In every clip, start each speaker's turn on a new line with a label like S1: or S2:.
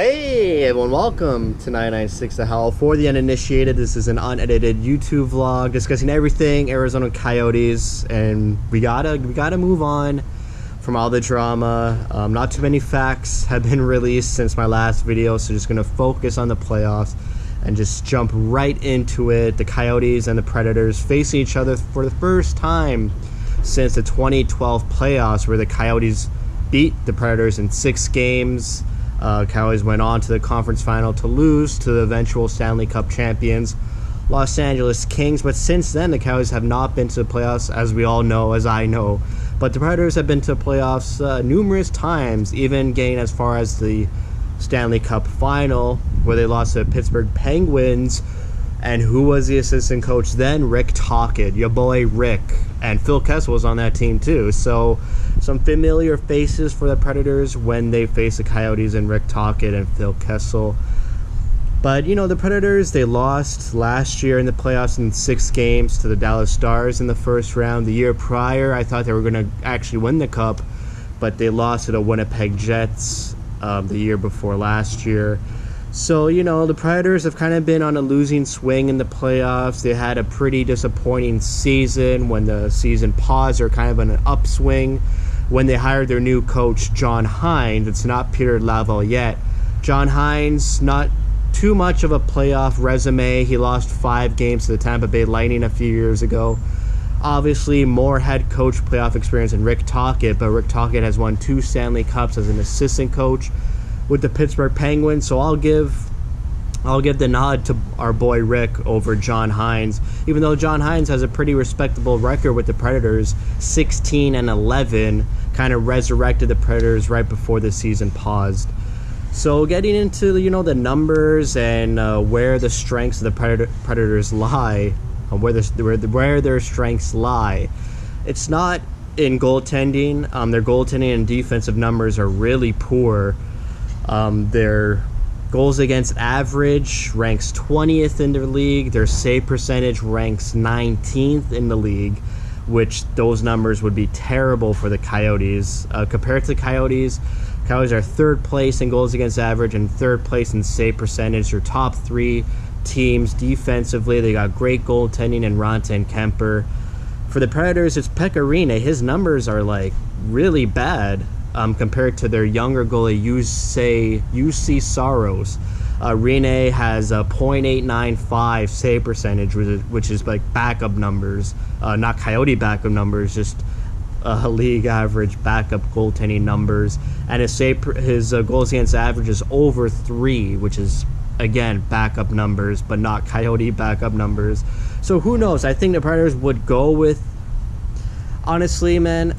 S1: Hey everyone, welcome to 996 The Howl. For the uninitiated, this is an unedited YouTube vlog discussing everything Arizona Coyotes, and we gotta move on from all the drama. Not too many facts have been released since my last video, so just gonna focus on the playoffs and just jump right into it. The Coyotes and the Predators facing each other for the first time since the 2012 playoffs, where the Coyotes beat the Predators in 6 games. Coyotes went on to the conference final to lose to the eventual Stanley Cup champions, Los Angeles Kings. But since then, the Coyotes have not been to the playoffs, as we all know, as I know. But the Predators have been to the playoffs numerous times, even getting as far as the Stanley Cup final, where they lost to the Pittsburgh Penguins. And who was the assistant coach then? Rick Tocchet, your boy Rick. And Phil Kessel was on that team too. So some familiar faces for the Predators when they face the Coyotes, and Rick Tocchet and Phil Kessel. But, you know, the Predators, they lost last year in the playoffs in 6 games to the Dallas Stars in the first round. The year prior, I thought they were going to actually win the Cup, but they lost to the Winnipeg Jets the year before last year. So, you know, the Predators have kind of been on a losing swing in the playoffs. They had a pretty disappointing season when the season paused, or kind of an upswing when they hired their new coach, John Hynes. It's not Peter Laviolette. John Hynes, not too much of a playoff resume. He lost 5 games to the Tampa Bay Lightning a few years ago. Obviously, more head coach playoff experience than Rick Tocchet, but Rick Tocchet has won 2 Stanley Cups as an assistant coach with the Pittsburgh Penguins. So I'll give the nod to our boy Rick over John Hynes, even though John Hynes has a pretty respectable record with the Predators, 16-11, kind of resurrected the Predators right before the season paused. So getting into, you know, the numbers and where the strengths of the Predators lie, where their strengths lie, it's not in goaltending. Their goaltending and defensive numbers are really poor. Their goals against average ranks 20th in the league. Their save percentage ranks 19th in the league, which those numbers would be terrible for the Coyotes. Compared to the Coyotes are 3rd place in goals against average and 3rd place in save percentage. They're top 3 teams defensively. They got great goaltending in Raanta and Kemper. For the Predators, it's Pekka Rinne. His numbers are like really bad compared to their younger goalie, UC Saros. Rinne has a .895 save percentage, which is like backup numbers, not Coyote backup numbers, just league average backup goaltending numbers. And his goals against average is over 3, which is, again, backup numbers, but not Coyote backup numbers. So who knows? I think the Predators would go with, honestly, man,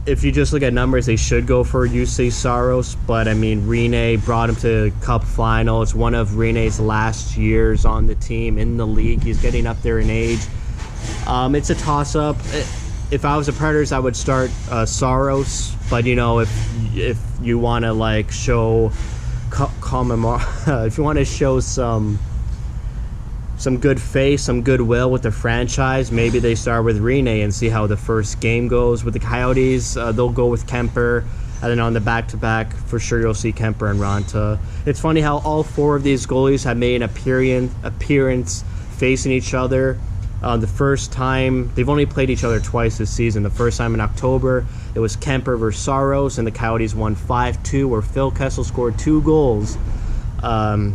S1: if you just look at numbers, they should go for UC Saros. But, I mean, Rinne brought him to Cup final. It's one of Rinne's last years on the team in the league. He's getting up there in age. It's a toss-up. If I was the Predators, I would start Saros. But, you know, if you want to, like, show if you want to show some good faith, some goodwill with the franchise, maybe they start with Rinne and see how the first game goes. With the Coyotes, they'll go with Kemper, and then on the back-to-back, for sure you'll see Kemper and Raanta. It's funny how all 4 of these goalies have made an appearance facing each other. The first time, they've only played each other twice this season. The first time in October, it was Kemper versus Saros, and the Coyotes won 5-2, where Phil Kessel scored 2 goals.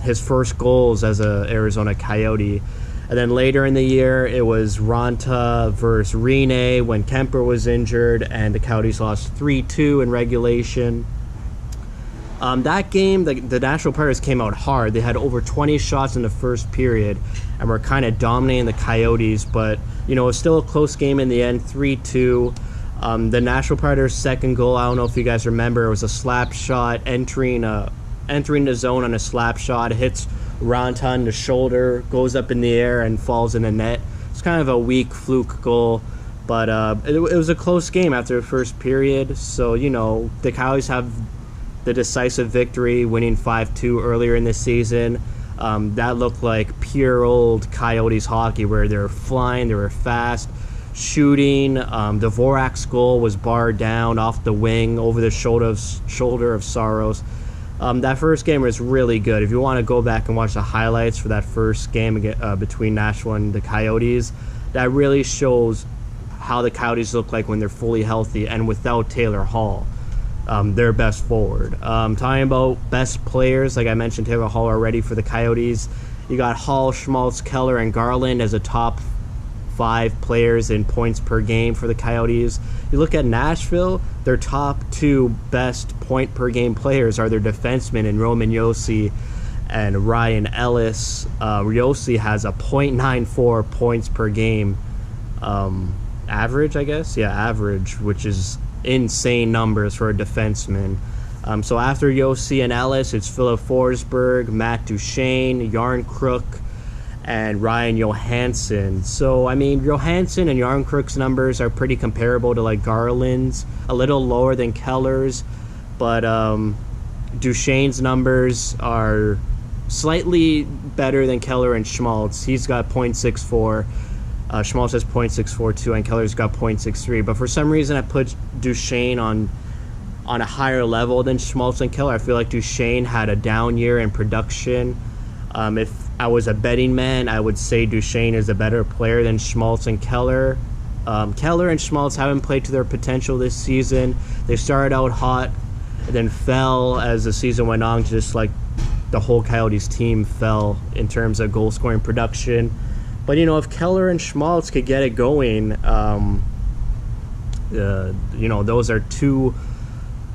S1: His first goals as a Arizona Coyote. And then later in the year, it was Raanta versus Rinne when Kemper was injured, and the Coyotes lost 3-2 in regulation. That game, the Nashville Predators came out hard. They had over 20 shots in the first period and were kind of dominating the Coyotes, but, you know, it was still a close game in the end, 3-2. The Nashville Predators' second goal, I don't know if you guys remember, it was a slap shot entering the zone on a slap shot. It hits Raanta on the shoulder, goes up in the air, and falls in the net. It's kind of a weak fluke goal, but it was a close game after the first period. So, you know, the Coyotes have the decisive victory, winning 5-2 earlier in the season. That looked like pure old Coyotes hockey, where they were flying, they were fast, shooting. Dvorak's goal was barred down off the wing over the shoulder of Saros. That first game was really good. If you want to go back and watch the highlights for that first game between Nashville and the Coyotes, that really shows how the Coyotes look like when they're fully healthy and without Taylor Hall, their best forward. Talking about best players, like I mentioned Taylor Hall already for the Coyotes. You got Hall, Schmaltz, Keller, and Garland as a top 5 players in points per game for the Coyotes. You look at Nashville, their top 2 best point per game players are their defensemen in Roman Josi and Ryan Ellis. Josi has a .94 points per game average, I guess. Yeah, average, which is insane numbers for a defenseman. So after Josi and Ellis, it's Philip Forsberg, Matt Duchene, Yarncrook, and Ryan Johansson. So, I mean, Johansson and Yarncrook's numbers are pretty comparable to, like, Garland's, a little lower than Keller's, but Duchene's numbers are slightly better than Keller and Schmaltz. He's got .64. Schmaltz has .64 too, and Keller's got .63. But for some reason, I put Duchene on a higher level than Schmaltz and Keller. I feel like Duchene had a down year in production. If I was a betting man, I would say Duchene is a better player than Schmaltz and Keller. Keller and Schmaltz haven't played to their potential this season. They started out hot, then fell as the season went on, just like the whole Coyotes team fell in terms of goal-scoring production. But, you know, if Keller and Schmaltz could get it going, you know, those are two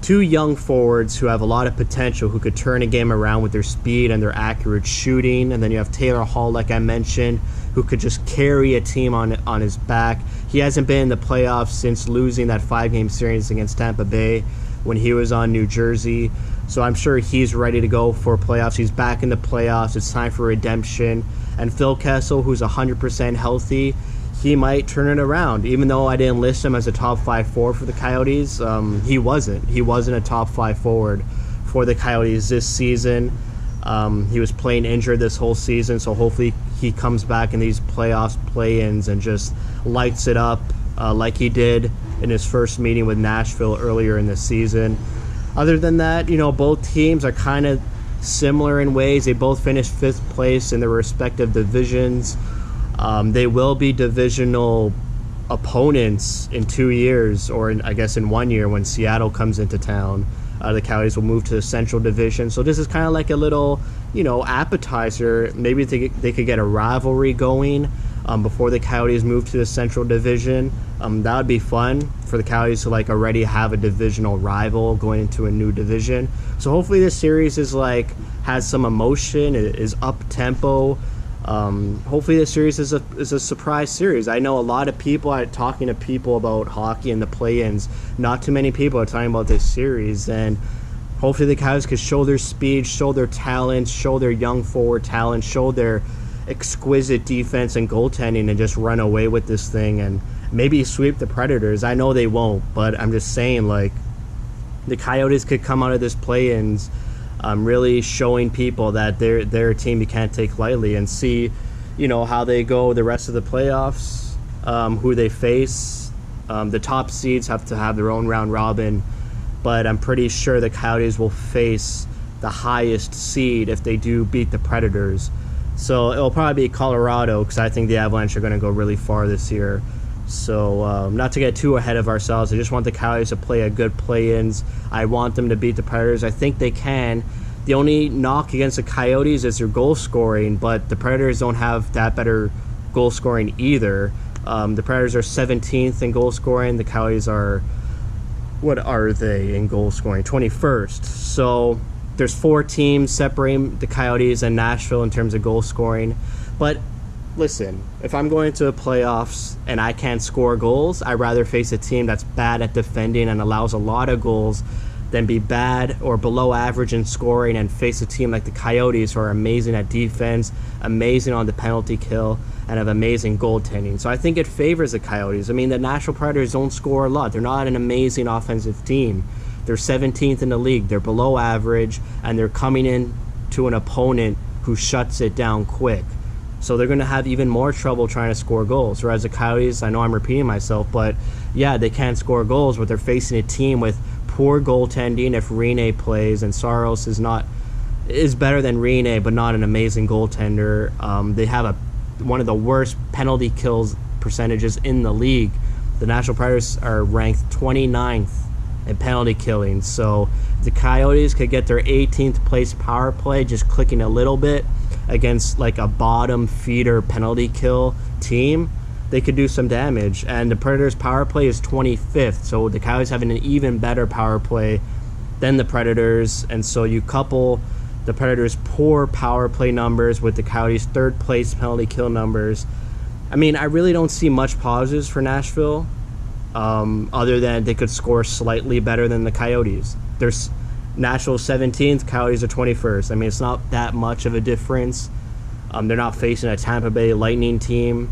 S1: young forwards who have a lot of potential, who could turn a game around with their speed and their accurate shooting. And then you have Taylor Hall, like I mentioned, who could just carry a team on his back. He hasn't been in the playoffs since losing that 5-game series against Tampa Bay when he was on New Jersey. So I'm sure he's ready to go for playoffs. He's back in the playoffs. It's time for redemption. And Phil Kessel, who's 100% healthy, he might turn it around. Even though I didn't list him as a top 5 forward for the Coyotes, he wasn't. He wasn't a top 5 forward for the Coyotes this season. He was playing injured this whole season, so hopefully he comes back in these playoffs play-ins and just lights it up like he did in his first meeting with Nashville earlier in the season. Other than that, you know, both teams are kind of similar in ways. They both finished 5th place in their respective divisions. They will be divisional opponents in 2 years, or I guess in 1 year when Seattle comes into town. The Coyotes will move to the Central Division. So this is kind of like a little, you know, appetizer. Maybe they could get a rivalry going before the Coyotes move to the Central Division. That would be fun for the Coyotes to like already have a divisional rival going into a new division. So hopefully this series is like has some emotion, it is up tempo. Hopefully this series is a surprise series. I know a lot of people, talking to people about hockey and the play-ins, not too many people are talking about this series, and hopefully the Coyotes could show their speed, show their talent, show their young forward talent, show their exquisite defense and goaltending, and just run away with this thing and maybe sweep the Predators. I know they won't, but I'm just saying, like, the Coyotes could come out of this play-ins really showing people that they're a team you can't take lightly, and see, you know, how they go the rest of the playoffs, who they face. The top seeds have to have their own round robin, but I'm pretty sure the Coyotes will face the highest seed if they do beat the Predators. So it'll probably be Colorado, because I think the Avalanche are going to go really far this year. So not to get too ahead of ourselves, I just want the Coyotes to play a good play-ins. I want them to beat the Predators. I think they can. The only knock against the Coyotes is their goal scoring, but the Predators don't have that better goal scoring either. The Predators are 17th in goal scoring. The Coyotes are, what are they in goal scoring? 21st. So there's 4 teams separating the Coyotes and Nashville in terms of goal scoring. But listen, if I'm going to the playoffs and I can't score goals, I'd rather face a team that's bad at defending and allows a lot of goals than be bad or below average in scoring and face a team like the Coyotes, who are amazing at defense, amazing on the penalty kill, and have amazing goaltending. So I think it favors the Coyotes. I mean, the Nashville Predators don't score a lot. They're not an amazing offensive team. They're 17th in the league. They're below average, and they're coming in to an opponent who shuts it down quick. So they're going to have even more trouble trying to score goals. Whereas the Coyotes, I know I'm repeating myself, but yeah, they can't score goals, but they're facing a team with poor goaltending if Rene plays, and Saros is better than Rene, but not an amazing goaltender. They have one of the worst penalty kills percentages in the league. The Nashville Predators are ranked 29th in penalty killing. So the Coyotes could get their 18th place power play just clicking a little bit against like a bottom feeder penalty kill team, they could do some damage. And the Predators power play is 25th, so the Coyotes have an even better power play than the Predators. And so you couple the Predators' poor power play numbers with the Coyotes' third place penalty kill numbers. I mean, I really don't see much positives for Nashville, other than they could score slightly better than the Coyotes. There's Nashville 17th, Coyotes are 21st. I mean, it's not that much of a difference. They're not facing a Tampa Bay Lightning team.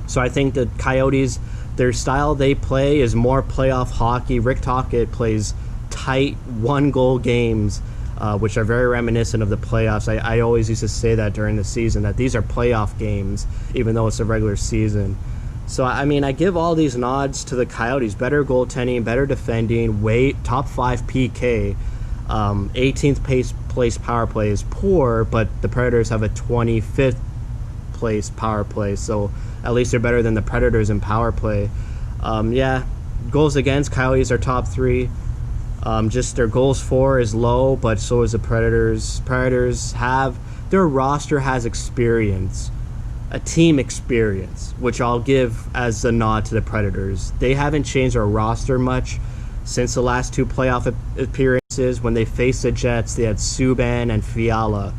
S1: So I think the Coyotes, their style they play is more playoff hockey. Rick Tocchet plays tight one-goal games, which are very reminiscent of the playoffs. I always used to say that during the season, that these are playoff games, even though it's a regular season. So, I mean, I give all these nods to the Coyotes. Better goaltending, better defending, top 5 PK. 18th place power play is poor, but the Predators have a 25th place power play, so at least they're better than the Predators in power play. Yeah, goals against, Coyotes are top 3. Just their goals for is low, but so is the Predators. Their roster has experience, a team experience, which I'll give as a nod to the Predators. They haven't changed their roster much since the last 2 playoff appearances. When they faced the Jets, they had Subban and Fiala.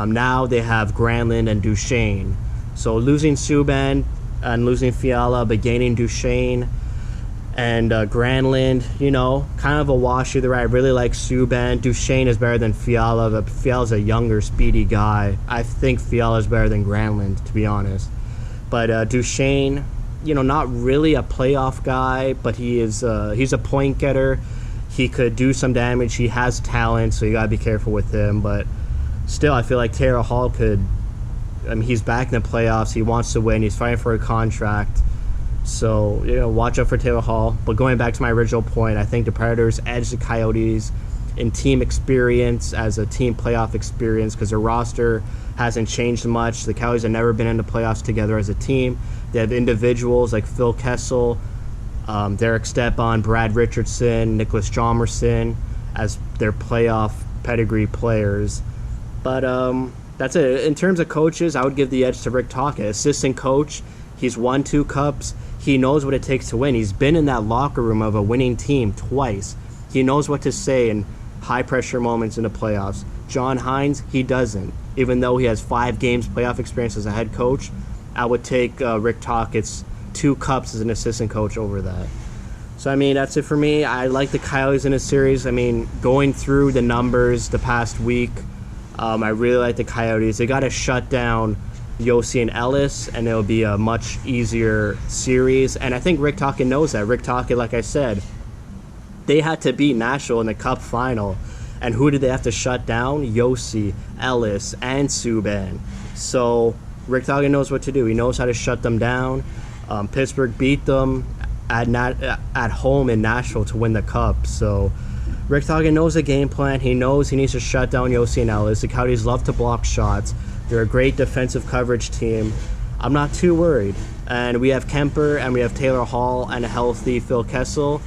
S1: Now they have Granlund and Duchesne. So losing Subban and losing Fiala, but gaining Duchesne and Granlund, kind of a wash either way. I really like Subban. Duchesne is better than Fiala, but Fiala's a younger, speedy guy. I think Fiala's better than Granlund, to be honest. But Duchesne, not really a playoff guy, but he's a point getter. He could do some damage. He has talent, so you got to be careful with him. But still, I feel like Taylor Hall could... he's back in the playoffs. He wants to win. He's fighting for a contract. So, watch out for Taylor Hall. But going back to my original point, I think the Predators edge the Coyotes in team experience, as a team playoff experience, because their roster hasn't changed much. The Coyotes have never been in the playoffs together as a team. They have individuals like Phil Kessel, Derek Stepan, Brad Richardson, Nicholas Hjalmarsson as their playoff pedigree players. But that's it. In terms of coaches, I would give the edge to Rick Tocchet. Assistant coach, he's won 2 cups. He knows what it takes to win. He's been in that locker room of a winning team twice. He knows what to say in high-pressure moments in the playoffs. John Hines, he doesn't. Even though he has 5 games playoff experience as a head coach, I would take Rick Tocchet's 2 cups as an assistant coach over that. So, that's it for me. I like the Coyotes in this series. Going through the numbers the past week, I really like the Coyotes. They got to shut down Yossi and Ellis, and it'll be a much easier series. And I think Rick Tocchet knows that. Rick Tocchet, like I said, they had to beat Nashville in the Cup final. And who did they have to shut down? Yossi, Ellis, and Subban. So Rick Tocchet knows what to do. He knows how to shut them down. Pittsburgh beat them at home in Nashville to win the Cup. So Rick Tocchet knows the game plan. He knows he needs to shut down Yossi and Ellis. The Coyotes love to block shots. They're a great defensive coverage team. I'm not too worried. And we have Kemper and we have Taylor Hall and a healthy Phil Kessel.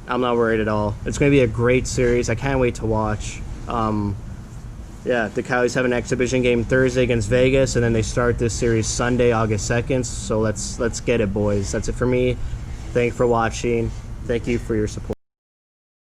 S1: I'm not worried at all. It's going to be a great series. I can't wait to watch. The Coyotes have an exhibition game Thursday against Vegas, and then they start this series Sunday, August 2nd. So let's get it, boys. That's it for me. Thanks for watching. Thank you for your support.